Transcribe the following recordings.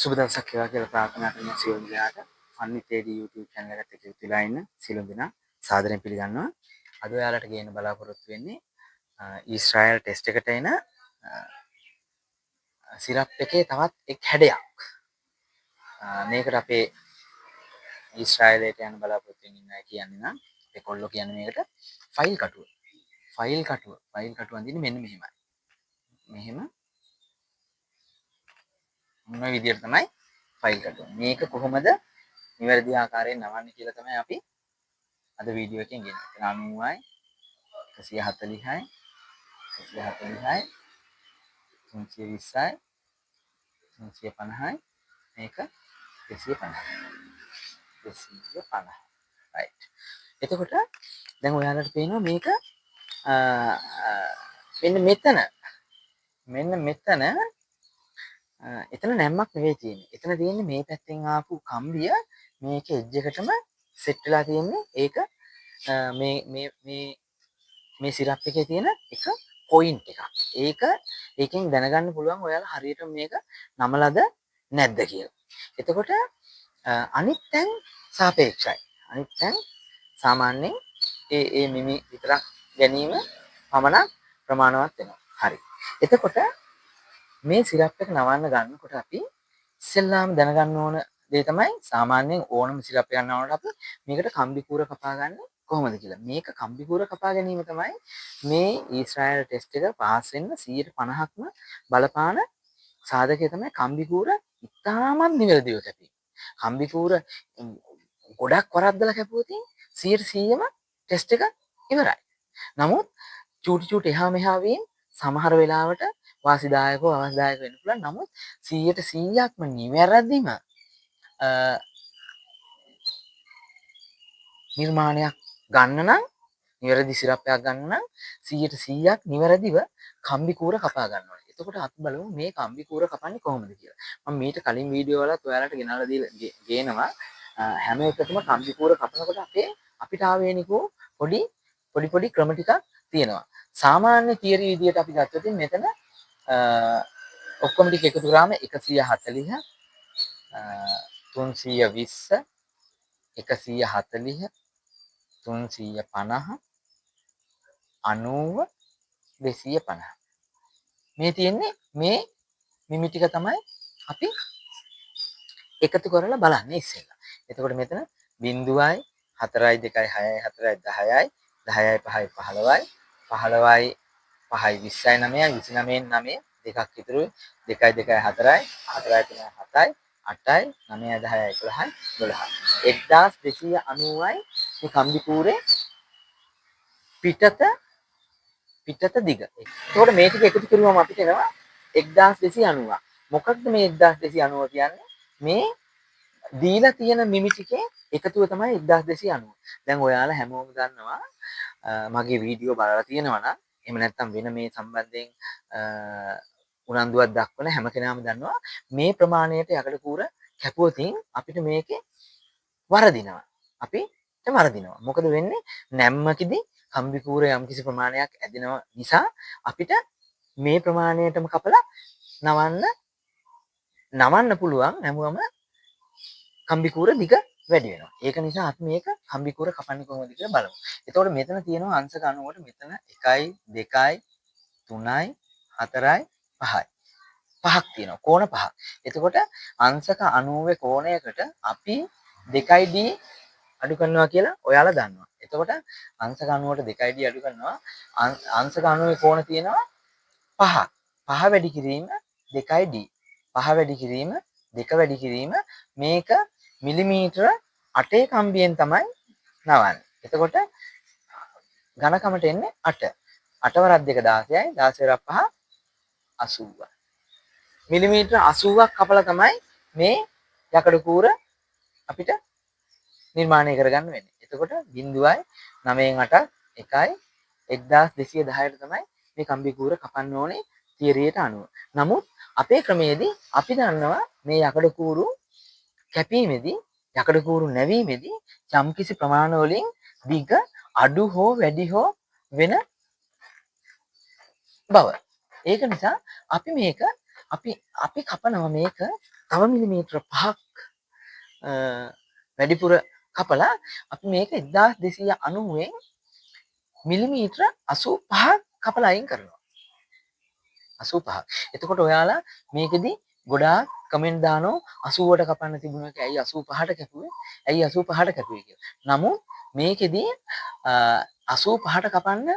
සුබ දවසක් වේවා කියලා ප්‍රාර්ථනා කරන සියලු දෙනාට ෆන්නිටේඩි YouTube channel එකට එකතු වෙලා ඉන්න සියලු දෙනා සාදරයෙන් පිළිගන්නවා. අද ඔයාලට ගේන්න බලාපොරොත්තු වෙන්නේ ඊශ්‍රායල් ටෙස්ට් එකට එන සිරප් එකේ තවත් එක් හැඩයක්. මේකට අපේ ඊශ්‍රායලයට යන බලාපොරොත්තු වෙන ඉන්නවා කියන්නේ නම් අපේ කොල්ලෝ කියන්නේ මේකට ෆයිල් කටුව. ෆයිල් කටුව අඳින්නේ මෙන්න මෙහෙමයි. මෙහෙම මොන විදියට තමයි ෆයිල් කටුව. මේක කොහොමද නිවැරදි ආකාරයෙන් නවන්නේ කියලා තමයි අපි අද වීඩියෝ එකෙන් ගෙනන්නේ. 90යි 140යි 140යි 320යි 350යි මේක 250යි 250යි right. එතකොට දැන් ඔයාලට පේනවා මේක මෙන්න මෙතන එතන නැම්මක් නෙවෙයි තියෙන්නේ. එතන තියෙන්නේ මේ පැත්තෙන් ආපු කම්බිය මේක එජ් එකටම සෙට් වෙලා තියෙන්නේ. ඒක මේ සිරප් එකේ තියෙන එක පොයින්ට් එකක්. ඒකෙන් දැනගන්න පුළුවන් ඔයාලා හරියට මේක නමලද නැද්ද කියලා. එතකොට අනිත් තැන් සාපේක්ෂයි. අනිත් තැන් සාමාන්‍යයෙන් ඒ මිමි විතරක් ගැනීම පමණක් ප්‍රමාණවත් වෙනවා. හරි. එතකොට මේ සිරප් එක නවන්න ගන්නකොට අපි ඉස්සෙල්ලාම දැනගන්න ඕන දේ තමයි සාමාන්‍යයෙන් ඕනම සිරප් එකක් නවනකොට අපි මේකට කම්බි කූර කපා ගන්න කොහොමද කියලා. මේක කම්බි කූර කපා ගැනීම තමයි මේ ඊශ්‍රායල් ටෙස්ට් එක පාස් වෙන්න 150%ක්ම බලපාන සාධකය තමයි කම්බි කූර ඉතාමත් නිවැරදිව කැපීම. කම්බි කූර ගොඩක් වරද්දලා කැපුවොත් 100%ම ටෙස්ට් එක ඉවරයි. නමුත් චූටි එහා මෙහා වීම සමහර වෙලාවට වාසිදායකව අවස්ථායක වෙන්න පුළුවන්. නමුත් 100%ක්ම නිවැරදිම නිර්මාණයක් ගන්න නම් නිවැරදි සිරප් එකක් ගන්න නම් 100%ක් නිවැරදිව කම්බි කූර කපා ගන්න ඕනේ. එතකොට අපි බලමු මේ කම්බි කූර කපන්නේ කොහොමද කියලා. මම මීට කලින් වීඩියෝ වලත් ඔයාලට ගෙනල්ලා දීලා ගේනවා. හැම එකකම කම්බි කූර කපනකොට අපිට ආවේනිකෝ පොඩි ක්‍රම ටිකක් තියෙනවා. සාමාන්‍ය තියරි විදියට අපි ගත්තොත් මෙතන ඔක්කොම ටික එකතු කරාම 140 320 140 350 90 250 මේ තියෙන්නේ මේ මිමි ටික තමයි අපි එකතු කරලා බලන්නේ ඉස්සෙල්ලා. එතකොට මෙතන 0යි 4යි 2යි 6යි 4යි 10යි 10යි 5යි 15යි 15යි 5යි 20යි 9යි 29න් 9 දෙකක් ඉතුරුයි 2යි 2යි 4යි 4යි 3යි 7යි 8යි 9යි 10යි 11යි 12යි 1290යි මේ කම්බි කූරේ පිටත දිග. එතකොට මේ ටික එකතු කරුවම අපිට එනවා 1290ක්. මොකක්ද මේ 1290 කියන්නේ? මේ දීලා තියෙන මිමි ටිකේ එකතුව තමයි 1290. දැන් ඔයාලා හැමෝම දන්නවා මගේ වීඩියෝ බලලා තියෙනවා නම් එහෙම නැත්නම් වෙන මේ සම්බන්ධයෙන් උනන්දුවක් දක්වන හැම කෙනාම දන්නවා මේ ප්‍රමාණයට යකඩ කූර කැපුවොතින් අපිට මේකේ වරදිනවා. මොකද වෙන්නේ? නැම්මකදී කම්බි කූර යම්කිසි ප්‍රමාණයක් ඇදෙනව නිසා අපිට මේ ප්‍රමාණයටම කපලා නවන්න පුළුවන් නැමුවම කම්බි කූර දිග වැඩි වෙනවා. ඒක නිසා අපි මේක කම්බි කූර කපන්නේ කොහොමද කියලා බලමු. එතකොට මෙතන තියෙනවා අංශක 90ට මෙතන 1යි 2යි 3යි 4යි 5යි. පහක් තියෙනවා. කෝණ පහක්. එතකොට අංශක 90 කෝණයකට අපි 2යි d අඩු කරනවා කියලා ඔයාලා දන්නවා. එතකොට අංශක 90ට 2යි d අඩු කරනවා. අංශක 90 කෝණ තියෙනවා 5ක්. 5 වැඩි කිරීම 2යි d. 5 වැඩි කිරීම 2 වැඩි කිරීම මේක මිලිමීටර 8 කම්බියෙන් තමයි නවන්නේ. එතකොට ඝනකමට එන්නේ 8. 8 වරක් 2 16යි 16 වරක් 5 80යි. මිලිමීටර 80ක් කපලා තමයි මේ යකඩ කූර අපිට නිර්මාණය කරගන්න වෙන්නේ. එතකොට 0යි 9න් 8ක් 1යි 1210ට තමයි මේ කම්බි කූර කපන්න ඕනේ තියරියට අනුව. නමුත් අපේ ක්‍රමයේදී අපි දන්නවා මේ යකඩ කූරු කැපීමේදී යකඩ කූරු නැවීමේදී යම්කිසි ප්‍රමාණ වලින් දිග අඩු හෝ වැඩි හෝ වෙන බව. ඒක නිසා අපි කපනවා මේක තව මිලිමීටර 5ක් වැඩිපුර කපලා අපි මේක 1290න් මිලිමීටර 85ක් කපලා අයින් කරනවා. 85ක්. එතකොට ඔයාලා මේකෙදි ගොඩාක් කමෙන්ට් දානවා 80ට කපන්න තිබුණ එක ඇයි 85ට කැපුවේ? ඇයි 85ට කැපුවේ කියලා. නමුත් මේකෙදි 85ට කපන්න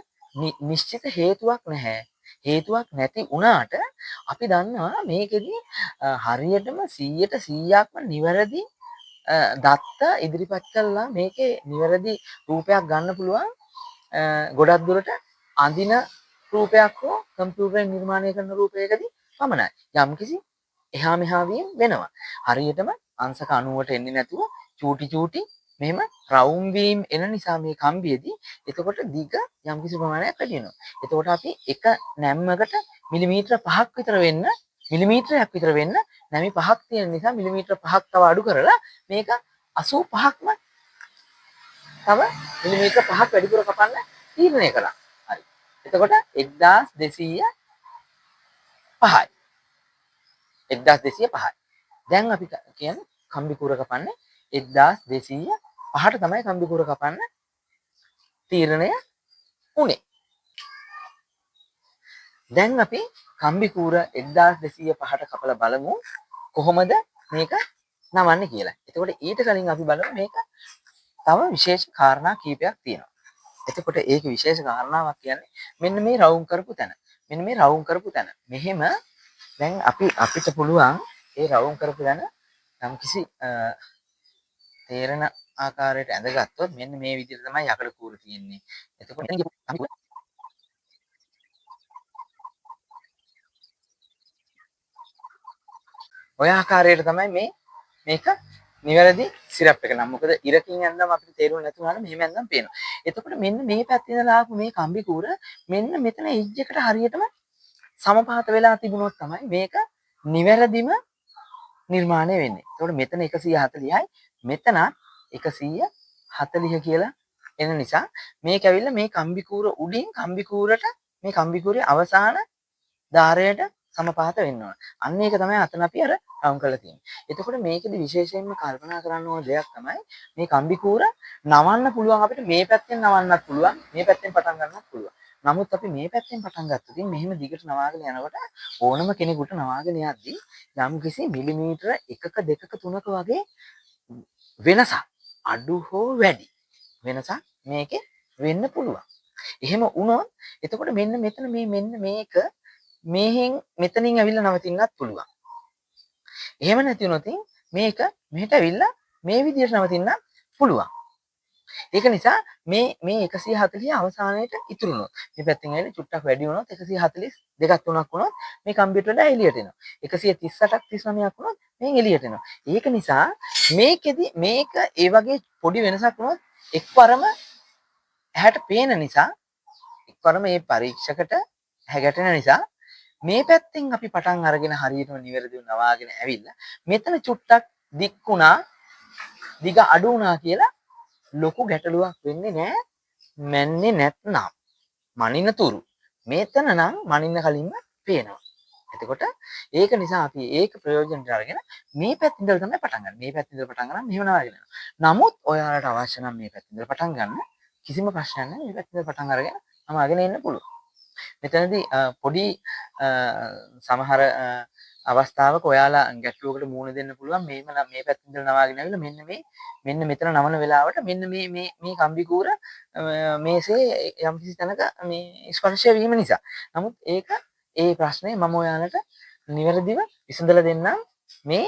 නිශ්චිත හේතුවක් නැහැ. හේතුවක් නැති වුණාට අපි දන්නවා මේකෙදි හරියටම 100ට 100ක්ම නිවැරදි දත්ත ඉදිරිපත් කළා මේකේ නිවැරදි රූපයක් ගන්න පුළුවන් ගොඩක් දුරට අඳින රූපයක් හෝ කම්පියුටරෙන් නිර්මාණය කරන රූපයකදී පමණයි. යම්කිසි එහා මෙහා වීම වෙනවා. හරියටම අංශක 90ට එන්නේ නැතුව චූටි චූටි මෙහෙම රවුම් වීම එන නිසා මේ කම්බියේදී එතකොට දිග යම්කිසි ප්‍රමාණයක් වැඩි වෙනවා. එතකොට අපි එක නැම්මකට මිලිමීටර 5ක් විතර වෙන්න මිලිමීටරයක් විතර වෙන්න නැමි 5ක් තියෙන නිසා මිලිමීටර 5ක් තව අඩු කරලා මේක 85ක්ම තව මිලිමීටර 5ක් වැඩිපුර කපන්න තීරණය කළා. හරි. එතකොට 1205යි. 1205යි. දැන් අපි කියන්නේ කම්බි කූර කපන්නේ 1205ට තමයි කම්බි කූර කපන්න තීරණය උනේ. දැන් අපි කම්බි කූර 1205ට කපලා බලමු කොහොමද මේක නවන්නේ කියලා. එතකොට ඊට කලින් අපි බලමු මේක තව විශේෂ කාරණා කීපයක් තියෙනවා. එතකොට ඒක විශේෂ කාරණාවක් කියන්නේ මෙන්න මේ රවුම් කරපු තැන. මෙන්න මේ රවුම් කරපු තැන. මෙහෙම දැන් අපිට පුළුවන් ඒ රවුම් කරපු තැන යම්කිසි තේරෙන ආකාරයට ඇඳගත්තොත් මෙන්න මේ විදිහට තමයි යකඩ කූර තියෙන්නේ. එතකොට ඔය ආකාරයට තමයි මේක නිවැරදි සිරප් එක නම්. මොකද ඉරකින් ඇඳන් අපිට තේරුම් නැති වුණාම මෙහෙම ඇඳන් පේනවා. එතකොට මෙන්න මේ පැත්තේ ඉඳලා ආපු මේ කම්බි කූර මෙන්න මෙතන එජ් එකට හරියටම සමපාත වෙලා තිබුණොත් තමයි මේක නිවැරදිම නිර්මාණය වෙන්නේ. එතකොට මෙතන 140යි මෙතන 140 කියලා එන නිසා මේක ඇවිල්ලා මේ කම්බි කූර උඩින් කම්බි කූරට මේ කම්බි කූරේ අවසාන ධාරයට සමපාත වෙන්න ඕන. අන්න ඒක තමයි අතන අපි අර රවුම් කරලා තියෙන්නේ. එතකොට මේකෙදි විශේෂයෙන්ම කල්පනා කරන්න ඕන දෙයක් තමයි මේ කම්බි කූර නවන්න පුළුවන් අපිට මේ පැත්තෙන් නවන්නත් පුළුවන් මේ පැත්තෙන් පටන් ගන්නත් පුළුවන්. නමුත් අපි මේ පැත්තෙන් පටන් ගත්තොත් මෙහෙම දිගට නවාගෙන යනකොට ඕනම කෙනෙකුට නවාගෙන යද්දී යම්කිසි මිලිමීටර 1ක 2ක 3ක වගේ වෙනසක් අඩු හෝ වැඩි වෙනසක් මේකේ වෙන්න පුළුවන්. එහෙම වුණොත් එතකොට මෙන්න මෙතන මෙන්න මේක මෙතනින් ඇවිල්ලා නවතින්නත් පුළුවන්. එහෙම නැති වුණොත් මේක මෙහෙට ඇවිල්ලා මේ විදිහට නවතින්නත් පුළුවන්. ඒක නිසා මේ 140 අවසානයේට ඉතුරු වුණොත් මේ පැත්තෙන් ඇවිල්ලා චුට්ටක් වැඩි වුණොත් 142ක් 3ක් වුණොත් මේ කම්පියුටර් වල එළියට එනවා. 138ක් 39ක් වුණොත් මේන් එළියට එනවා. ඒක නිසා මේකෙදි මේක ඒ වගේ පොඩි වෙනසක් වුණොත් එක්වරම ඇහැට පේන නිසා එක්වරම මේ පරීක්ෂකට හැගැටෙන නිසා මේ පැත්තෙන් අපි පටන් අරගෙන හරියටම නිවැරදිව නවාගෙන ඇවිල්ලා මෙතන චුට්ටක් දික් වුණා දිග අඩු වුණා කියලා ලොකු ගැටලුවක් වෙන්නේ නැහැ මැන්නේ නැත්නම් මනිනතුරු මෙතන නම් මනින්න කලින්ම පේනවා. එතකොට ඒක නිසා අපි ඒක ප්‍රයෝජනට අරගෙන මේ පැත්ත ඉඳලා තමයි පටන් ගන්න. මේ පැත්ත ඉඳලා පටන් ගන්න මෙහෙම නවාගෙන යනවා. නමුත් ඔයාලට අවශ්‍ය නම් මේ පැත්ත ඉඳලා පටන් ගන්න කිසිම ප්‍රශ්නයක් නැහැ. මේ පැත්ත ඉඳලා පටන් අරගෙන නවාගෙන එන්න පුළුවන්. මෙතනදී පොඩි සමහර අවස්ථාවක ඔයාලා ගැටලුවකට මුහුණ දෙන්න පුළුවන් මේම මේ පැත්තෙන් ඉඳලා නවාගෙන ආවිල්ලා මෙන්න මෙතන නවන වෙලාවට මෙන්න මේ කම්බි කූර මේසේ යම්කිසි තැනක මේ ස්පර්ශය වීම නිසා. නමුත් ඒක ඒ ප්‍රශ්නේ මම ඔයාලට නිවැරදිව විසඳලා දෙන්නම් මේ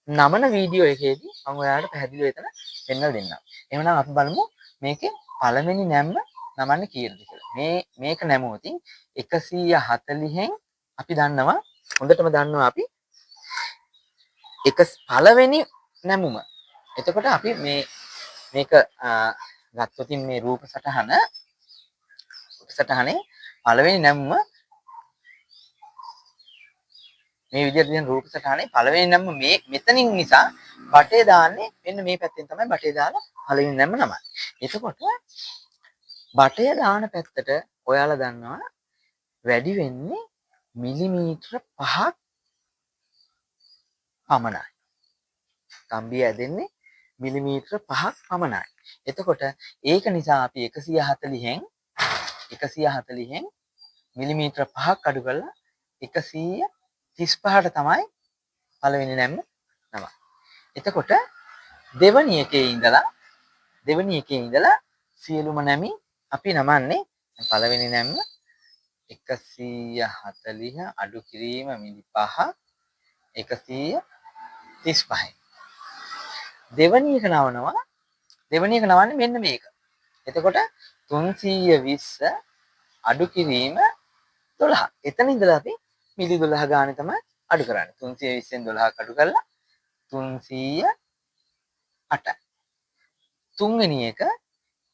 නමන වීඩියෝ එකේදී මම ඔයාලට පැහැදිලිව එතන පෙන්වලා දෙන්නම්. එහෙනම් අපි බලමු මේකේ පළවෙනි නැම්ම නමන්නේ කීයද කියලා. මේක නැමුවොත් 140න් අපි දන්නවා හොඳටම දන්නවා අපි පළවෙනි නැමුම. එතකොට අපි මේක ගත්තොත් මේ රූප සටහනේ පළවෙනි නැමුම මේ විදිහට තියෙන රූප සටහනේ පළවෙනි නැම්ම මේ මෙතනින් නිසා බටේ දාන්නේ මෙන්න මේ පැත්තෙන් තමයි බටේ දාලා පළවෙනි නැම්ම නමන්නේ. එතකොට බටය දාන පැත්තට ඔයාලා දන්නවා වැඩි වෙන්නේ මිලිමීටර 5ක් පමණයි. කම්බිය ඇදෙන්නේ මිලිමීටර 5ක් පමණයි. එතකොට ඒක නිසා අපි 140න් මිලිමීටර 5ක් අඩු කරලා 135ට තමයි පළවෙනි නැම්ම නම. එතකොට දෙවැනි එකේ ඉඳලා සියලුම නැමි අපි නමන්නේ පළවෙනි නැම්ම 140 අඩු කිරීම මිලි 5 135යි. දෙවැනි එක නවන්නේ මෙන්න මේක. එතකොට 320 අඩු කිරීම 12. එතන ඉඳලා අපි මිලි 12 ගානේ තමයි අඩු කරන්නේ. 320න් 12ක් අඩු කරලා 308යි. තුන්වෙනි එක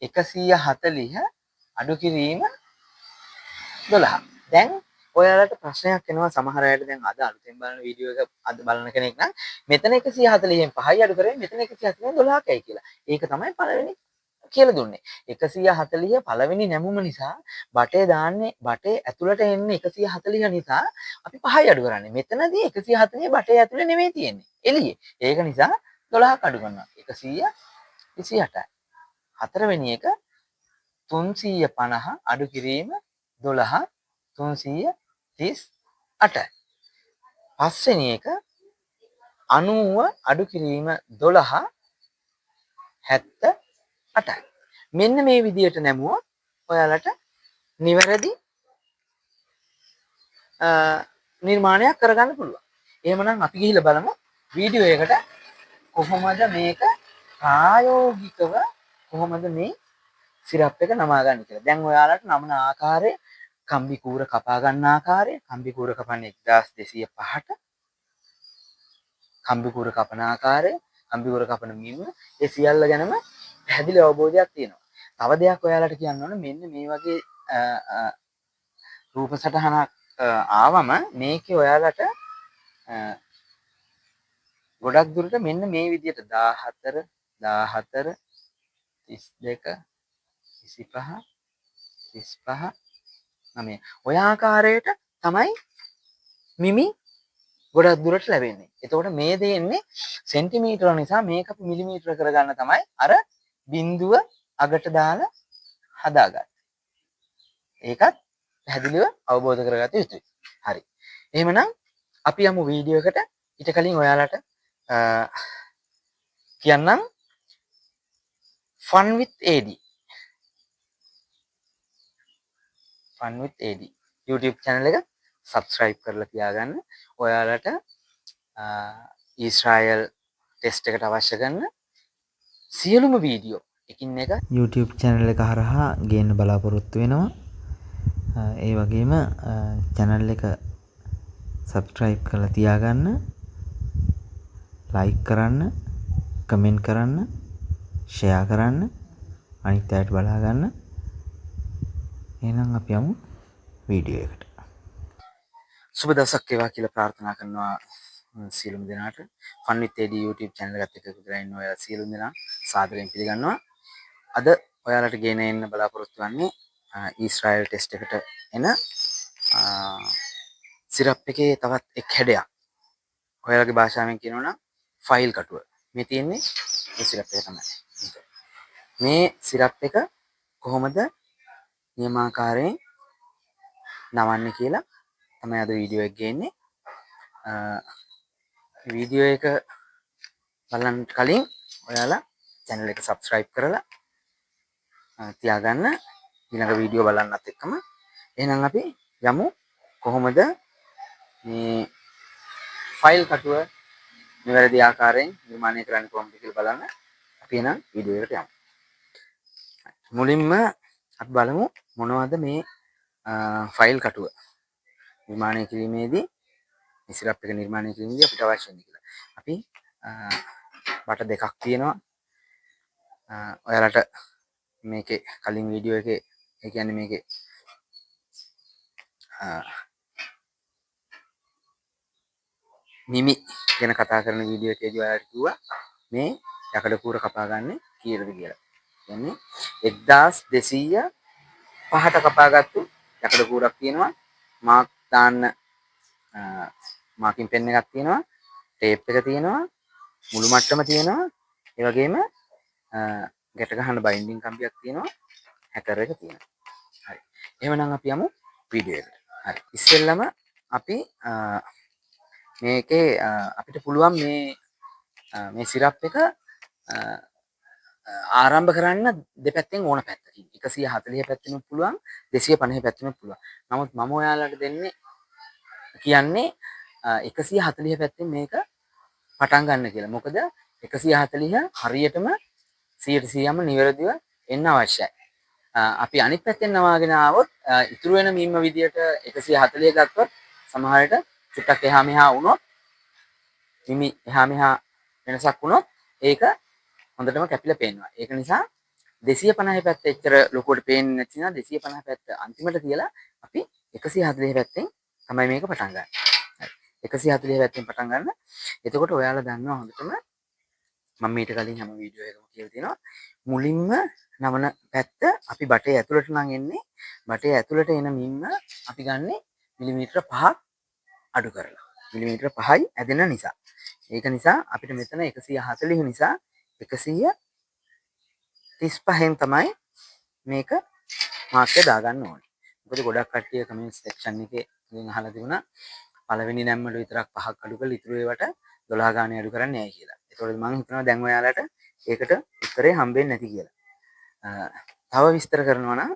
140 අඩු කිරීම 12. දැන් ඔයාලට ප්‍රශ්නයක් එනවා සමහර අයට දැන් අද අලුතෙන් බලන වීඩියෝ එක අද බලන කෙනෙක් නම් මෙතන 140න් 5යි අඩු කරේ මෙතන 140න් 12කයි කියලා. ඒක තමයි පළවෙනි කියලා දුන්නේ. 140 පළවෙනි නැමුම නිසා බටේ ඇතුළට එන්නේ 140 නිසා අපි 5යි අඩු කරන්නේ. මෙතනදී 140 බටේ ඇතුළේ නෙමෙයි තියෙන්නේ. එළියේ. ඒක නිසා 12ක් අඩු කරනවා. 128යි. හතරවෙනි එක 350 අඩු කිරීම 12 338යි. පස්වෙනි එක 90 අඩු කිරීම 12 78යි. මෙන්න මේ විදිහට නැමුවොත් ඔයාලට නිවැරදි නිර්මාණයක් කරගන්න පුළුවන්. එහෙමනම් අපි ගිහිල්ලා බලමු වීඩියෝ එකට කොහොමද මේක ප්‍රායෝගිකව කොහොමද මේ සිරප් එක නමා ගන්න කියලා. දැන් ඔයාලට නමන ආකාරය, කම්බි කූර කපා ගන්න ආකාරය, කම්බි කූර කපන්නේ 1205ට, කම්බි කූර කපන ආකාරය, කම්බි කූර කපන මිම, ඒ සියල්ල ගැනම පැහැදිලි අවබෝධයක් තියෙනවා. තව දෙයක් ඔයාලට කියන්න ඕන මෙන්න මේ වගේ රූප සටහනක් ආවම මේකේ ඔයාලට ගොඩක් දුරට මෙන්න මේ විදිහට 14 32 25 35 9 ඔය ආකාරයට තමයි මිමි ගොඩක් දුරට ලැබෙන්නේ. එතකොට මේ දෙන්නේ සෙන්ටිමීටර නිසා මේක අපි මිලිමීටර කරගන්න තමයි අර බිඳුව අගට දාලා හදාගන්නේ. ඒකත් පැහැදිලිව අවබෝධ කරගත යුතුයි. හරි. එහෙමනම් අපි යමු වීඩියෝ එකට. ඊට කලින් ඔයාලට කියන්නම් fun with AD YouTube channel එක subscribe කරලා තියාගන්න. ඔයාලට ඊශ්‍රායල් ටෙස්ට් එකට අවශ්‍ය කරන සියලුම වීඩියෝ එකින් එක YouTube channel එක හරහා ගේන්න බලාපොරොත්තු වෙනවා. ඒ වගේම channel එක subscribe කරලා තියාගන්න, like කරන්න, comment කරන්න, share කරන්න, අනිත් අයට බලා ගන්න. එහෙනම් අපි යමු වීඩියෝ එකට. සුබ දවසක් වේවා කියලා ප්‍රාර්ථනා කරනවා සියලුම දෙනාට. Fun with AD YouTube channel එකත් එක්ක එකතු වෙලා ඉන්න ඔයාලා සියලුම දෙනා සාදරයෙන් පිළිගන්නවා. අද ඔයාලට ගෙන එන්න බලාපොරොත්තු වෙන්නේ ඊශ්‍රායල් ටෙස්ට් එකට එන සිරප් එකේ තවත් එක් හැඩයක්. ඔයාලගේ භාෂාවෙන් කියනවා නම් ෆයිල් කටුව. මේ තියෙන්නේ මේ සිරප් එක තමයි. මේ සිරප් එක කොහොමද නියමාකාරයෙන් නවන්නේ කියලා තමයි අද වීඩියෝ එක ගේන්නේ. වීඩියෝ එක බලන්න කලින් ඔයාලා channel එක subscribe කරලා තියාගන්න ඊළඟ වීඩියෝ බලන්නත් එක්කම. එහෙනම් අපි යමු කොහොමද මේ ෆයිල් කටුව නිවැරදි ආකාරයෙන් නිර්මාණය කරන්න කොහොමද කියලා බලන්න. අපි එහෙනම් වීඩියෝ එකට යමු. මුලින්ම අපි බලමු මොනවද මේ ෆයිල් කටුව නිර්මාණය කිරීමේදී මේ සිරප් එක නිර්මාණය කිරීමේදී අපිට අවශ්‍ය වෙන්නේ කියලා. අපි බට දෙකක් තියෙනවා. ඔයාලට මේකේ කලින් වීඩියෝ එකේ ඒ කියන්නේ මේකේ මිමි ගැන කතා කරන වීඩියෝ එකේදී ඔයාලට කිව්වා මේ යකඩ කූර කපා ගන්න කීයද කියලා. කියන්නේ 1205ට කපාගත්තු යකඩ කූරක් තියෙනවා. මාක් දාන්න මාකින් පෙන් එකක් තියෙනවා. ටේප් එක තියෙනවා, මුළු මට්ටම තියෙනවා, ඒ වගේම ගැට ගහන බයින්ඩින් කම්බියක් තියෙනවා, හැකර් එක තියෙනවා. හරි. එහෙමනම් අපි යමු වීඩියෝ එකට. හරි. ඉස්සෙල්ලම අපි මේකේ අපිට පුළුවන් මේ සිරප් එක ආරම්භ කරන්න දෙපැත්තෙන් ඕන පැත්තකින් 140 පැත්තෙනුත් පුළුවන් 250 පැත්තෙනුත් පුළුවන්. නමුත් මම ඔයාලට දෙන්නේ කියන්නේ 140 පැත්තෙන් මේක පටන් ගන්න කියලා. මොකද 140 හරියටම 100%ම නිවැරදිව එන්න අවශ්‍යයි. අපි අනිත් පැත්තෙන් නවාගෙන ආවොත් ඉතුරු වෙන මීම විදියට 140 ගත්තොත් සමහර විට චුට්ටක් එහා මෙහා වුණොත් මිමි එහා මෙහා වෙනසක් වුණොත් ඒක හොඳටම කැපිලා පේනවා. ඒක නිසා 250 පැත්ත එච්චර ලොකුවට පේන්නේ නැති නිසා 250 පැත්ත අන්තිමට තියලා අපි 140 පැත්තෙන් තමයි මේක පටන් ගන්න. හරි. 140 පැත්තෙන් පටන් ගන්න. එතකොට ඔයාලා දන්නවා හොඳටම මම මීට කලින් හැම වීඩියෝ එකකම කියලා තියෙනවා මුලින්ම නවන පැත්ත අපි බටේ ඇතුළට නම් එන්නේ බටේ ඇතුළට එන මිම්ම අපි ගන්නෙ මිලිමීටර 5ක් අඩු කරලා. මිලිමීටර 5යි ඇදෙන නිසා. ඒක නිසා අපිට මෙතන 140 නිසා 135න් තමයි මේක මාක් එක දාගන්න ඕනේ. මොකද ගොඩක් කට්ටිය කමෙන්ට් සෙක්ෂන් එකේ ඉතින් අහලා තිබුණා පළවෙනි නැම්මට විතරක් 5ක් අඩු කරලා ඉතුරු ඒවට 12 ගානේ අඩු කරන්නේ නැහැ කියලා. ඒතකොට මම හිතනවා දැන් ඔයාලට ඒකට උත්තරේ හම්බෙන්නේ නැති කියලා. තව විස්තර කරනවා නම්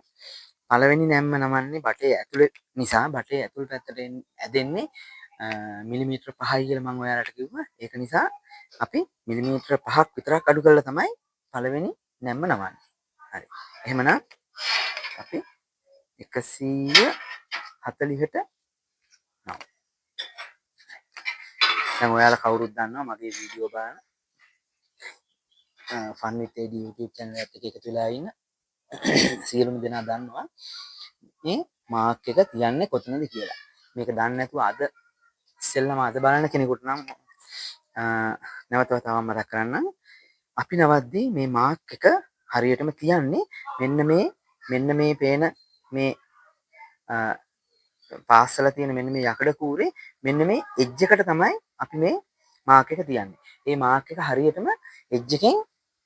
පළවෙනි නැම්ම නමන්නේ බටේ ඇතුළේ නිසා බටේ ඇතුළට පැත්තට ඇදෙන්නේ මිලිමීටර 5යි කියලා මම ඔයාලට කිව්වා. ඒක නිසා අපි මිලිමීටර 5ක් විතරක් අඩු කරලා තමයි පළවෙනි නැම්ම නමන්නේ. හරි. එහෙමනම් අපි 140ට නම. දැන් ඔයාලා කවුරුත් දන්නවා මගේ වීඩියෝ බලන ෆන් විත් AD YouTube channel එකත් එක්ක එකතු වෙලා ඉන්න සියලුම දෙනා දන්නවා මේ මාක් එක තියන්නේ කොතනද කියලා. මේක දන්නේ නැතුව අද ඉස්සෙල්ලාම අද බලන කෙනෙකුට නම් නැවත වතාවක් මතක් කරන්නම්. අපි නවද්දී මේ මාක් එක හරියටම තියන්නේ මෙන්න මේ පේන මේ පාස්සල තියෙන මෙන්න මේ යකඩ කූරේ මෙන්න මේ එජ් එකට තමයි අපි මේ මාක් එක තියන්නේ. මේ මාක් එක හරියටම එජ් එකෙන්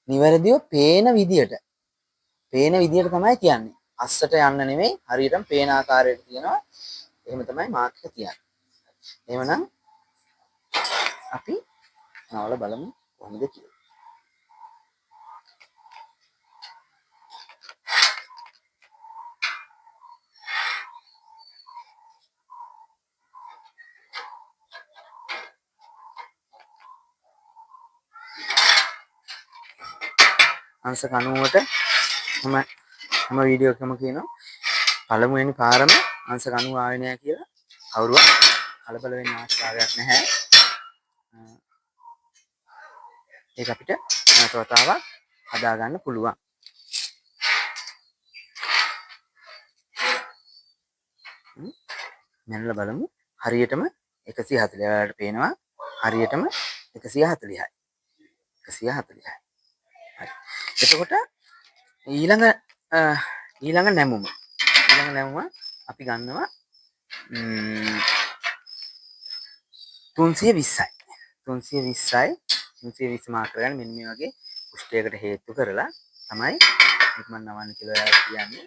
නිවැරදිව පේන විදියට තමයි තියන්නේ. අස්සට යන්න නෙමෙයි හරියටම පේන ආකාරයට තියනවා. එහෙම තමයි මාක් එක තියන්නේ. එහෙමනම් අපි නවල බලමු කොහොමද කියලා. අංශක 90ට හැම වීඩියෝ එකම කියනවා පළමුවෙනි පාරම අංශක 90 ආවේ නැහැ කියලා. කවුරුවත් කලබල වෙන්න අවශ්‍යතාවයක් නැහැ. ඒක අපිට නැවත වතාවක් හදා ගන්න පුළුවන්. මෙන්නලා බලමු හරියටම 140 වලට පේනවා හරියටම 140යි. 140යි. හරි. එතකොට ඊළඟ නැමුම අපි ගන්නවා 320යි. 320 මාක් කරගන්න මෙන්න මේ වගේ කුෂ්ඨයකට හේතු කරලා තමයි මම නවන්න කියලා කියන්නේ.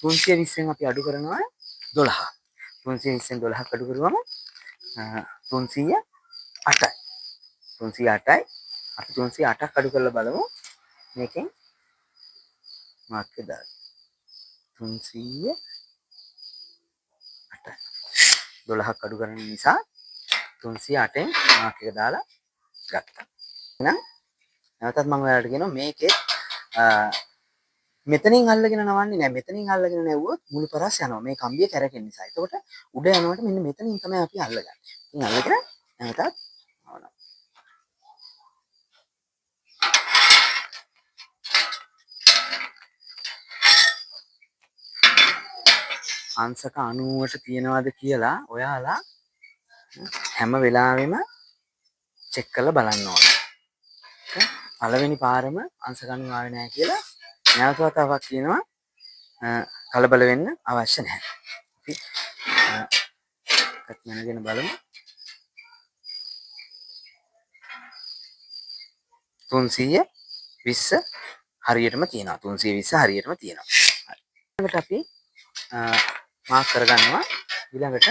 320න් අපි අඩු කරනවා 12. 320න් 12ක් අඩු කරුවම 308යි. 308යි. අපි 308ක් අඩු කරලා බලමු. මේකෙන් මාක් එක දාන්න. 308යි. 12ක් අඩු කරන නිසා 308න් මාක් එක දාලා ගත්තා. එහෙනම් නැවතත් මම ඔයාලට කියනවා මේකේ මෙතනින් අල්ලගෙන නවන්නේ නැහැ. මෙතනින් අල්ලගෙන නැවුවොත් මුළු පරස් යනවා. මේ කම්බිය කැරකෙන නිසා. එතකොට උඩ යනකොට මෙන්න මෙතනින් තමයි අපි අල්ලගන්නේ. ඉතින් අල්ලගෙන නැවතත් නවනවා. අංශක 90ට තියනවාද කියලා ඔයාලා හැම වෙලාවෙම චෙක් කරලා බලන්න ඕනේ. පළවෙනි පාරම අංශක 90 ආවේ නැහැ කියලා නැවත වතාවක් කියනවා කලබල වෙන්න අවශ්‍ය නැහැ. අපි එකත් මනගෙන බලමු. 320 හරියටම තියෙනවා. 320 හරියටම තියෙනවා. ඊළඟට අපි මාක් කරගන්නවා. ඊළඟට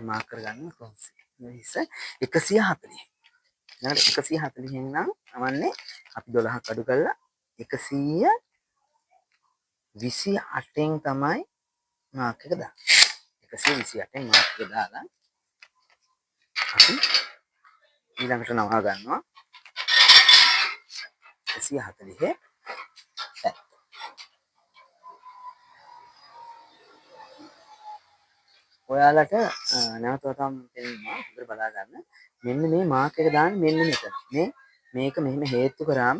මාක් කරගන්න 320 140. ඊළඟට 140 නම් අවන්නේ අපි 12ක් අඩු කරලා 128න් තමයි මාක් එක දාන්නේ. 128න් මාක් එක දාලා අපි ඊළඟට නවා ගන්නවා 140 ඔයාලට නැවත වතාවක් පෙන්නනවා හොඳට බලා ගන්න. මෙන්න මේ මාක් එක දාන්නේ මෙන්න මෙතන. මේක මෙහෙම හේතු කරාම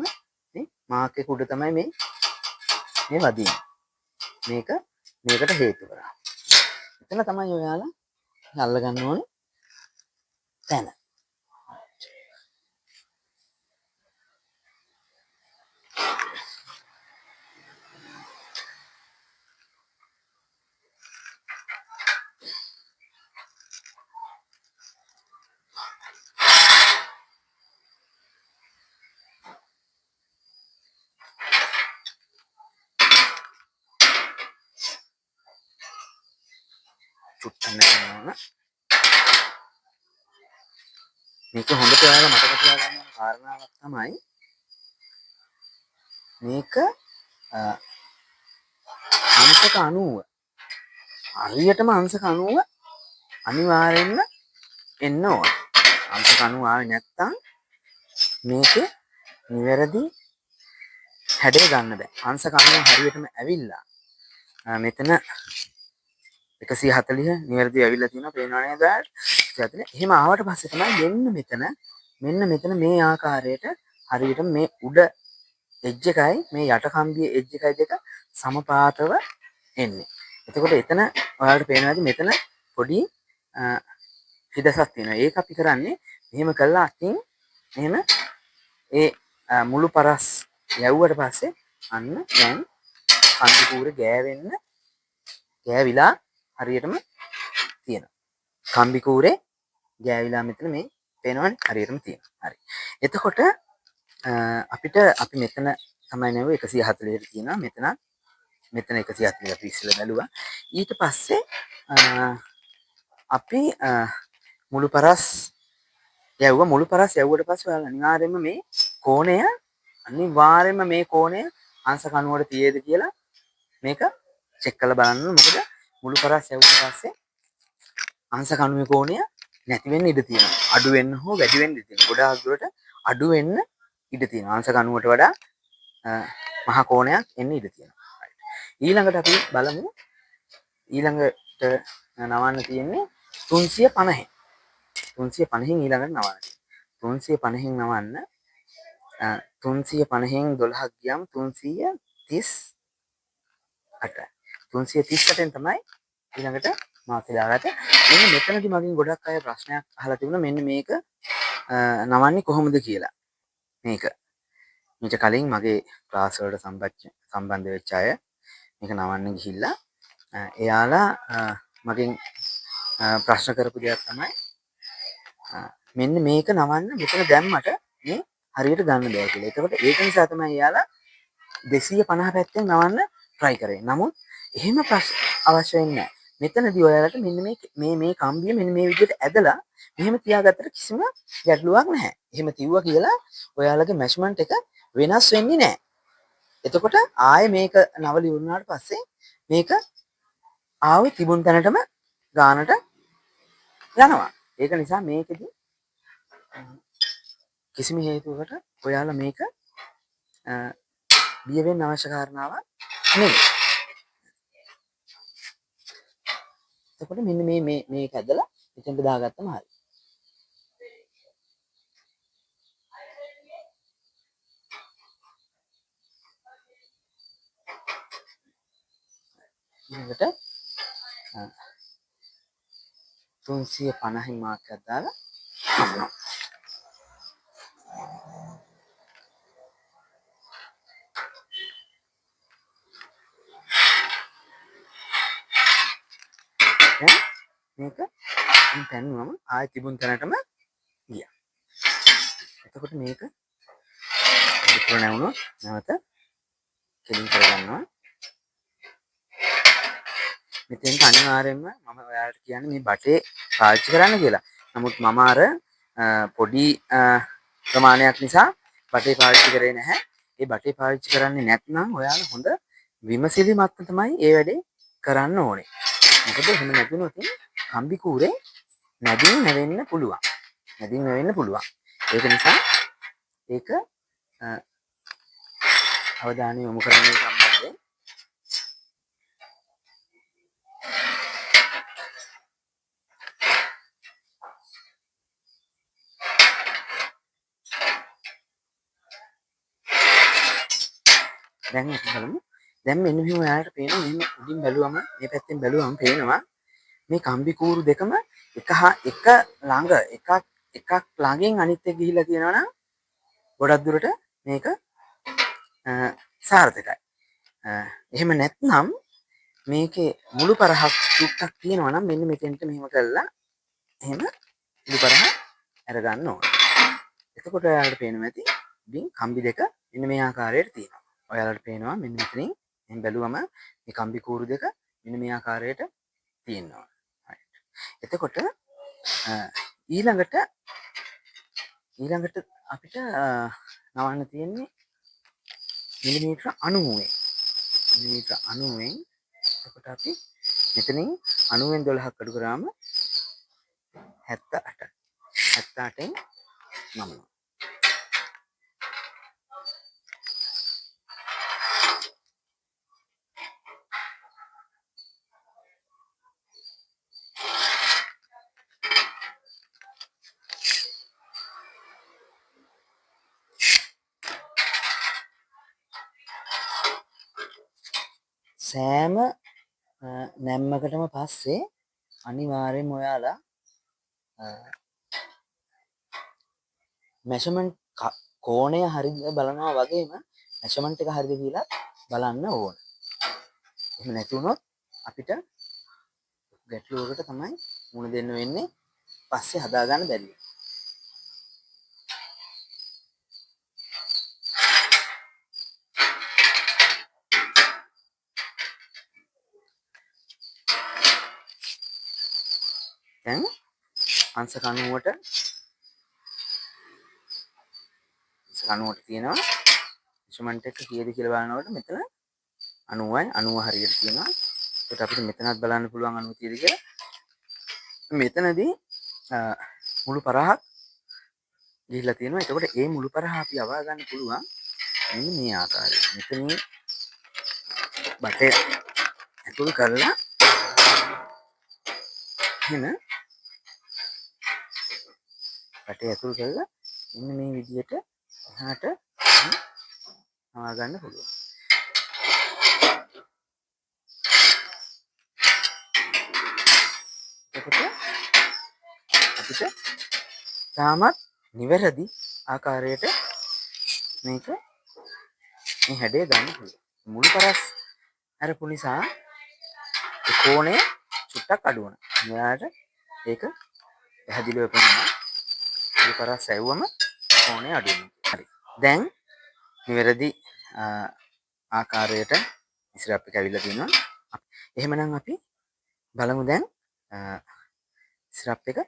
මේ මාක් එක උඩ තමයි මේ වදින්නේ. මේකට හේතු කරා. එතන තමයි ඔයාලා අල්ල ගන්න ඕනේ තැන. චුට්ටක් නෑනවා. මේක හොඳට ඔයාලා මතක තියාගන්න කාරණාවක් තමයි මේක අංශක 90 හරියටම අංශක 90 අනිවාර්යෙන්ම එන්න ඕන. අංශක 90 ආවේ නැත්තම් මේකේ නිවැරදි හැඩය ගන්න බෑ. අංශක 90 හරියටම ඇවිල්ලා මෙතන 140 නිවැරදිව ඇවිල්ලා තියෙනවා පේනවා නේද ඔයාලට? 140. එහෙම ආවට පස්සේ තමයි මෙන්න මෙතන මේ ආකාරයට හරියට මේ උඩ එජ් එකයි මේ යට කම්බියේ එජ් එකයි දෙක සමපාතව එන්නේ. එතකොට එතන ඔයාලට පේනවාද මෙතන පොඩි හිදසක් තියෙනවා. ඒක අපි කරන්නේ මෙහෙම කළා අතින් මෙහෙම ඒ මුළු පරස් යවුවට පස්සේ අන්න දැන් කන්ති කූරේ ගෑවිලා හරියටම තියෙනවා. කම්බි කූරේ ගෑවිලා මෙතන මේ පේනවනේ හරියටම තියෙනවා. හරි. එතකොට අපි මෙතන තමයි නේද 140ට තියෙනවා. මෙතන 140 අපි ඉස්සෙල්ලා බැලුවා. ඊට පස්සේ අපි මුළු පරස් යවුවට පස්සේ ඔයාලා අනිවාර්යයෙන්ම මේ කෝණය අංශක 90ට තියේද කියලා මේක චෙක් කරලා බලන්න. මොකද මුළු පරස් යවුවට පස්සේ අංශක 90 කෝණය නැති වෙන්න ඉඩ තියෙනවා. අඩු වෙන්න හෝ වැඩි වෙන්න ඉඩ තියෙනවා. ගොඩාක් දුරට අඩු වෙන්න ඉඩ තියෙනවා. අංශක 90ට වඩා මහා කෝණයක් එන්න ඉඩ තියෙනවා. ඊළඟට අපි බලමු ඊළඟට නවන්න තියෙන්නේ 350. 350න් ඊළඟට නවන්න. 350න් නවන්න 350න් 12ක් ගියාම 338යි. 338න් තමයි ඊළඟට මාක් දාගත්තේ. මෙන්න මෙතනදී මගෙන් ගොඩක් අය ප්‍රශ්නයක් අහලා තිබුණා මෙන්න මේක නවන්නේ කොහොමද කියලා. මීට කලින් මගේ ක්ලාස් වලට සම්බන්ධ වෙච්ච අය මේක නවන්න ගිහිල්ලා එයාලා මගෙන් ප්‍රශ්න කරපු දෙයක් තමයි මෙන්න මේක නවන්න මෙතන දැම්මට මේ හරියට ගන්න බෑ කියලා. එතකොට ඒක නිසා තමයි එයාලා 250 පැත්තෙන් නවන්න try කරේ. නමුත් එහෙම අවශ්‍ය වෙන්නේ නැහැ. මෙතනදී ඔයාලට මෙන්න මේ කම්බිය මෙන්න මේ විදිහට ඇදලා මෙහෙම තියාගත්තට කිසිම ගැටලුවක් නැහැ. එහෙම තියුවා කියලා ඔයාලගේ මෙෂර්මන්ට් එක වෙනස් වෙන්නේ නැහැ. එතකොට ආයේ මේක නවලි වුණාට පස්සේ මේක ආවේ තිබුණ තැනටම ගානට යනවා. ඒක නිසා මේකෙදි කිසිම හේතුවකට ඔයාලා මේක බිය වෙන්න අවශ්‍ය කාරණාවක් නෙවෙයි. එතකොට මෙන්න මේක ඇදලා මෙතෙන්ට දාගත්තම හරි. ඊළඟට 350 මාක් එකක් දාලා නමනවා. දැන් මේක පැන්නුවම ආයෙ තිබුණ තැනටම ගියා. එතකොට මේක විතර නැවුණොත් නැවත කෙලින් කරගන්නවා. මෙතෙන්ට අනිවාර්යයෙන්ම මම ඔයාලට කියන්නේ මේ බටේ පාවිච්චි කරන්න කියලා. නමුත් මම අර පොඩි ප්‍රමාණයක් නිසා බටේ පාවිච්චි කරේ නැහැ. ඒ බටේ පාවිච්චි කරන්නේ නැත්නම් ඔයාලා හොඳ විමසිලිමත්ව තමයි ඒ වැඩේ කරන්න ඕනේ. මොකද එහෙම නැතුනොත් කම්බි කූරේ නැදින් නැවෙන්න පුළුවන්. නැදින් නැවෙන්න පුළුවන්. ඒක නිසා ඒක අවධානය යොමු කරන්න සම්බන්ධයෙන් දැන් අපි බලමු. දැන් මෙන්න මෙහෙම ඔයාලට පේනවා මෙන්න උඩින් බැලුවම මේ පැත්තෙන් බැලුවම පේනවා මේ කම්බි කූරු දෙකම එක ළඟ එකක් ළඟින් අනිත් එක ගිහිලා තියෙනවා නම් ගොඩක් දුරට මේක සාර්ථකයි. එහෙම නැත්නම් මේකේ මුළු පරහක් චුට්ටක් තියෙනවා නම් මෙන්න මෙතෙන්ට මෙහෙම කරලා එහෙම මුළු පරහ අරගන්න ඕනේ. එතකොට ඔයාලට පේනවා ඇති ඉතින් කම්බි දෙක මෙන්න මේ ආකාරයට තියෙනවා. ඔයාලට පේනවා මෙන්න මෙතනින් එහෙන් බැලුවම මේ කම්බි කූරු දෙක මෙන්න මේ ආකාරයට තියෙනවා. එතකොට ඊළඟට අපිට නවන්න තියෙන්නේ මිලිමීටර 90න්. මිලිමීටර 90න් එතකොට අපි මෙතනින් 90න් 12ක් අඩු කරාම 78. 78න් නමනවා. සෑම නැම්මකටම පස්සේ අනිවාර්යයෙන්ම ඔයාලා මෙෂර්මන්ට් කෝණය හරිද බලනවා වගේම මෙෂර්මන්ට් එක හරිද කියලා බලන්න ඕන. එහෙම නැති වුණොත් අපිට ගැටලුවකට තමයි මුහුණ දෙන්න වෙන්නේ. පස්සේ හදාගන්න බැරි වෙනවා. දැන් අංශක 90ට තියෙනවා මෙෂර්මන්ට් එක කීයද කියලා බලනකොට මෙතන 90යි 90 හරියට තියෙනවා. ඒකට අපිට මෙතනත් බලන්න පුළුවන් 90 කීයද කියලා. මෙතනදී මුළු පරහක් ගිහිල්ලා තියෙනවා. එතකොට ඒ මුළු පරහ අපි අවවා ගන්න පුළුවන් මෙන්න මේ ආකාරයෙන්. මෙතනින් බටේ ඇතුල් කරලා එහෙම බටේ ඇතුල් කරලා මෙන්න මේ විදිහට එහාට අවවා ගන්න පුළුවන්. එතකොට අපිට තාමත් නිවැරදි ආකාරයට මේක මේ හැඩය ගන්න පුළුවන්. මුළු පරස් අරපු නිසා ඒ කෝණය චුට්ටක් අඩු වෙනවා. මෙයාට ඒක පැහැදිලිව පේනවා. මුළු පරස් ඇව්වම කෝණය අඩු වෙනවා. හරි. දැන් නිවැරදි ආකාරයට ඉස්රප් එක ඇවිල්ලා තියෙනවා. එහෙමනම් අපි බලමු දැන් ඉස්රප් එක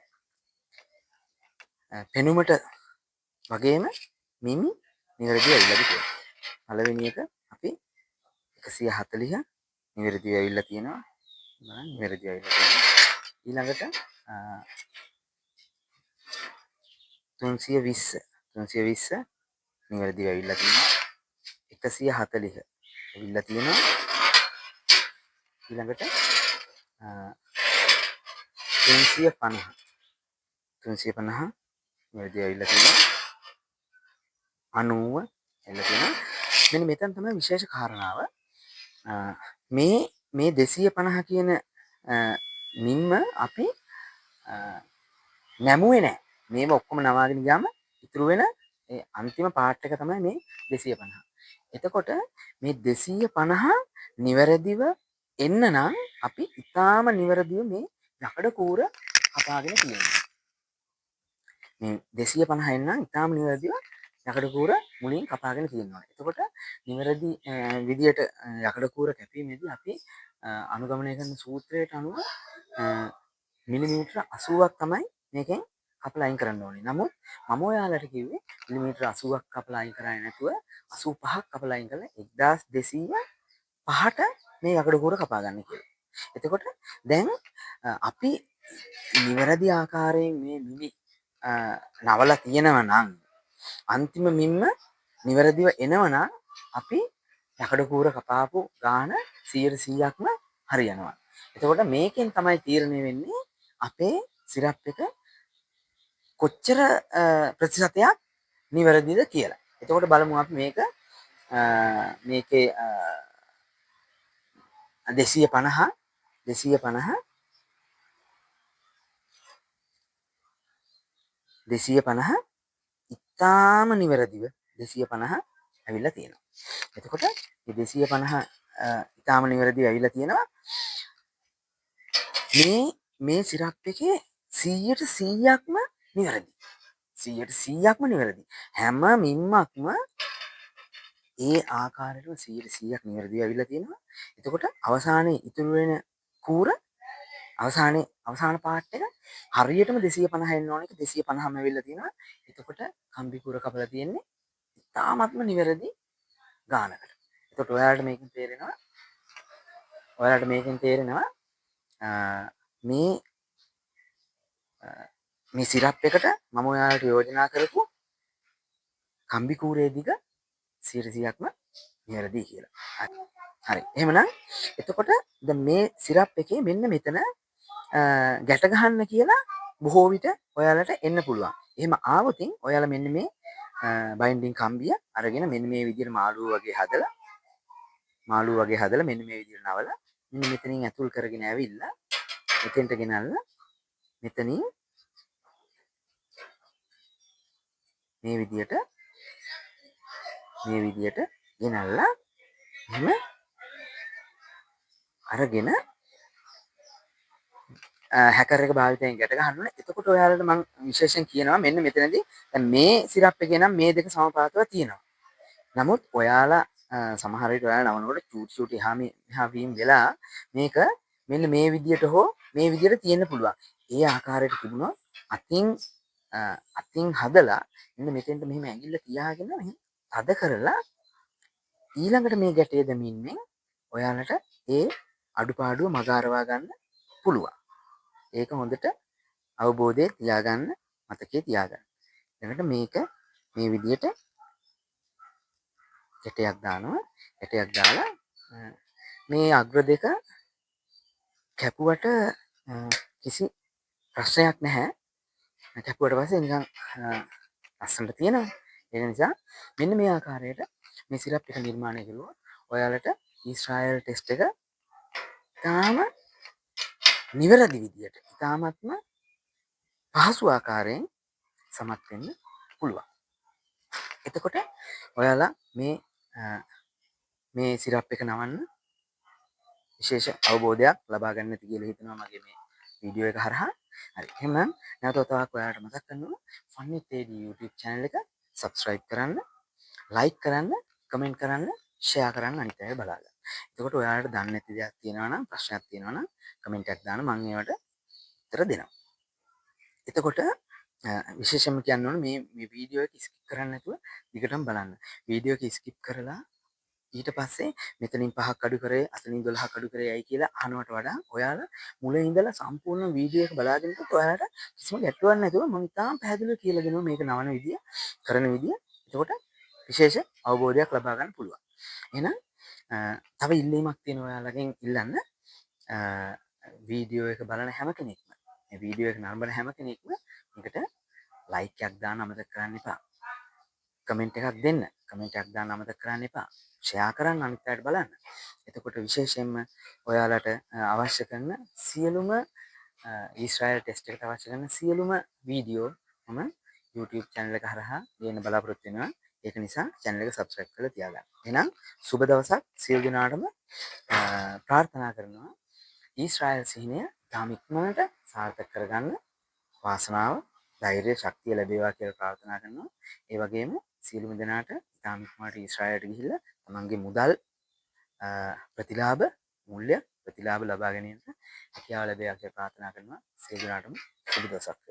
පෙනුමට වගේම මිමි නිවැරදිව ඇවිල්ලාද කියලා. පළවෙනි එක අපි 140 නිවැරදිව ඇවිල්ලා තියෙනවා. බලන්න නිවැරදිව ඇවිල්ලා තියෙනවා. ඊළඟට 320 නිවැරදිව ඇවිල්ලා තියෙනවා. 140 ඇවිල්ලා තියෙනවා. ඊළඟට 350 නිවැරදිව ඇවිල්ලා තියෙනවා. 90 ඇවිල්ලා තියෙනවා. මෙන්න මෙතන තමයි විශේෂ කාරණාව. මේ 250 කියන මින්ම අපි නැමුවේ නැහැ. මේව ඔක්කොම නවාගෙන ගියාම ඉතුරු වෙන ඒ අන්තිම පාර්ට් එක තමයි මේ 250. එතකොට මේ 250 නිවැරදිව එන්න නම් අපි ඊටාම නිවැරදිව මේ යකඩ කූර කපාගෙන තියෙනවා. මේ 250 නම් ඉතාම නිවැරදිව යකඩ කූර මුලින් කපාගෙන තියෙනවා. එතකොට නිවැරදි විදියට යකඩ කූර කැපීමේදී අපි අනුගමනය කරන සූත්‍රයට අනුව මිලිමීටර 80ක් තමයි මේකෙන් කපලා අයින් කරන්න ඕනේ. නමුත් මම ඔයාලට කිව්වේ මිලිමීටර 80ක් කපලා අයින් කරන්නේ නැතුව 85ක් කපලා අයින් කරලා 1205ට මේ යකඩ කූර කපා ගන්න කියලා. එතකොට දැන් අපි නිවැරදි ආකාරයෙන් මේ මිලි නවලා තියෙනවා නම් අන්තිම මිම්ම නිවැරදිව එනවා නම් අපි යකඩ කූර කපාපු ගාන 100%ක්ම හරියනවා. එතකොට මේකෙන් තමයි තීරණය වෙන්නේ අපේ සිරප් එක කොච්චර ප්‍රතිශතයක් නිවැරදිද කියලා. එතකොට බලමු අපි මේකේ 250 ඉතාම නිවැරදිව 250 ඇවිල්ලා තියෙනවා. එතකොට මේ 250 ඉතාම නිවැරදිව ඇවිල්ලා තියෙනවා. මේ සිරප් එකේ 100%ක්ම නිවැරදි. 100%ක්ම නිවැරදි. හැම මිම්මක්ම ඒ ආකාරයටම 100%ක් නිවැරදිව ඇවිල්ලා තියෙනවා. එතකොට අවසානයේ ඉතුරු වෙන කූර අවසාන පාර්ට් එක හරියටම 250 එන්න ඕන එක 250ම ඇවිල්ලා තියෙනවා. එතකොට කම්බි කූර කපලා තියෙන්නේ ඉතාමත්ම නිවැරදි ගානකට. එතකොට ඔයාලට මේකෙන් තේරෙනවා මේ සිරප් එකට මම ඔයාලට යෝජනා කරපු කම්බි කූරේ දිග 100%ක්ම නිවැරදි කියලා. හරි. එහෙමනම් එතකොට දැන් මේ සිරප් එකේ මෙන්න මෙතන ගැට ගහන්න කියලා බොහෝ විට ඔයාලට එන්න පුළුවන්. එහෙම ආවොතින් ඔයාලා මෙන්න මේ බයින්ඩින් කම්බිය අරගෙන මෙන්න මේ විදිහට මාළුව වගේ හදලා මෙන්න මේ විදිහට නවලා මෙන්න මෙතනින් ඇතුල් කරගෙන ඇවිල්ලා මෙතෙන්ට ගෙනල්ලා මෙතනින් මේ විදිහට ගෙනල්ලා එහෙම අරගෙන හැකර් එක භාවිතයෙන් ගැට ගන්න ඕනේ. එතකොට ඔයාලට මම විශේෂයෙන් කියනවා මෙන්න මෙතනදී දැන් මේ සිරප් එකේ නම් මේ දෙක සමපාතව තියෙනවා. නමුත් ඔයාලා සමහර විට ඔයාලා නවනකොට චූටි එහා වීම වෙලා මේක මෙන්න මේ විදියට හෝ මේ විදියට තියෙන්න පුළුවන්. ඒ ආකාරයට තිබුණොත් අතින් හදලා මෙන්න මෙතෙන්ට මෙහෙම ඇඟිල්ල තියාගෙන මෙහෙම තද කරලා ඊළඟට මේ ගැටේ දැමීමෙන් ඔයාලට ඒ අඩුපාඩුව මගහරවා ගන්න පුළුවන්. ඒක හොඳට අවබෝධයේ තියාගන්න, මතකයේ තියාගන්න. එතකොට මේක මේ විදියට ගැටයක් දානවා. ගැටයක් දාලා මේ අග්‍ර දෙක කැපුවට කිසි ප්‍රශ්නයක් නැහැ. කැපුවට පස්සේ නිකන් ලස්සනට තියෙනවා. ඒ නිසා මෙන්න මේ ආකාරයට මේ සිරප් එක නිර්මාණය කළොත් ඔයාලට ඊශ්‍රායල් ටෙස්ට් එක තාම නිවැරදි විදියට ඉතාමත්ම පහසු ආකාරයෙන් සමත් වෙන්න පුළුවන්. එතකොට ඔයාලා මේ සිරප් එක නවන්න විශේෂ අවබෝධයක් ලබා ගන්න ඇති කියලා හිතනවා මගේ මේ වීඩියෝ එක හරහා. හරි. එහෙනම් නැවත වතාවක් ඔයාලට මතක් කරනවා Fun with AD YouTube channel එක subscribe කරන්න, like කරන්න, comment කරන්න, share කරන්න අනිත් අය බලා ගන්න. එතකොට ඔයාලට දන්නේ නැති දේවල් තියෙනවා නම් ප්‍රශ්නයක් තියෙනවා නම් comment එකක් දාන්න මම ඒවට උත්තර දෙනවා. එතකොට විශේෂයෙන්ම කියන්න ඕනේ මේ වීඩියෝ එක skip කරන්න නැතුව දිගටම බලන්න. වීඩියෝ එක skip කරලා ඊට පස්සේ මෙතනින් 5ක් අඩු කරේ අතනින් 12ක් අඩු කරේ යයි කියලා අහනවට වඩා ඔයාලා මුලින් ඉඳලා සම්පූර්ණ වීඩියෝ එක බලාගෙන ඉන්නකොට ඔයාලට කිසිම ගැටලුවක් නැතුව මම ඉතාම පැහැදිලිව කියලා දෙනවා මේක නවන විදිය, කරන විදිය. එතකොට විශේෂ අවබෝධයක් ලබා ගන්න පුළුවන්. එහෙනම් තව ඉල්ලීමක් තියෙනවා ඔයාලගෙන් ඉල්ලන්න. වීඩියෝ එක බලන හැම කෙනෙක්ම මේ වීඩියෝ එක නරඹන හැම කෙනෙක්ම මේකට ලයික් එකක් දාන්න අමතක කරන්න එපා. කමෙන්ට් එකක් දෙන්න. කමෙන්ට් එකක් දාන්න අමතක කරන්න එපා. ෂෙයා කරන්න අනිත් අයට බලන්න. එතකොට විශේෂයෙන්ම ඔයාලට අවශ්‍ය කරන සියලුම ඊශ්‍රායල් ටෙස්ට් එකට අවශ්‍ය කරන සියලුම වීඩියෝ මම YouTube channel එක හරහා දෙන්න බලාපොරොත්තු වෙනවා. ඒක නිසා channel එක subscribe කරලා තියාගන්න. එහෙනම් සුබ දවසක් සියලු දෙනාටම ප්‍රාර්ථනා කරනවා ඊශ්‍රායල් සිහිනය තාම ඉක්මනට සාර්ථක කරගන්න වාසනාව ධෛර්ය ශක්තිය ලැබේවා කියලා ප්‍රාර්ථනා කරනවා. ඒ වගේම සියලුම දෙනාට තාම ඉක්මනට ඊශ්‍රායලට ගිහිල්ලා තමන්ගේ මුදල් ප්‍රතිලාභ මුල්‍ය ප්‍රතිලාභ ලබා ගැනීමට හැකියාව ලැබේවා කියලා ප්‍රාර්ථනා කරනවා. සියලු දෙනාටම සුබ දවසක්.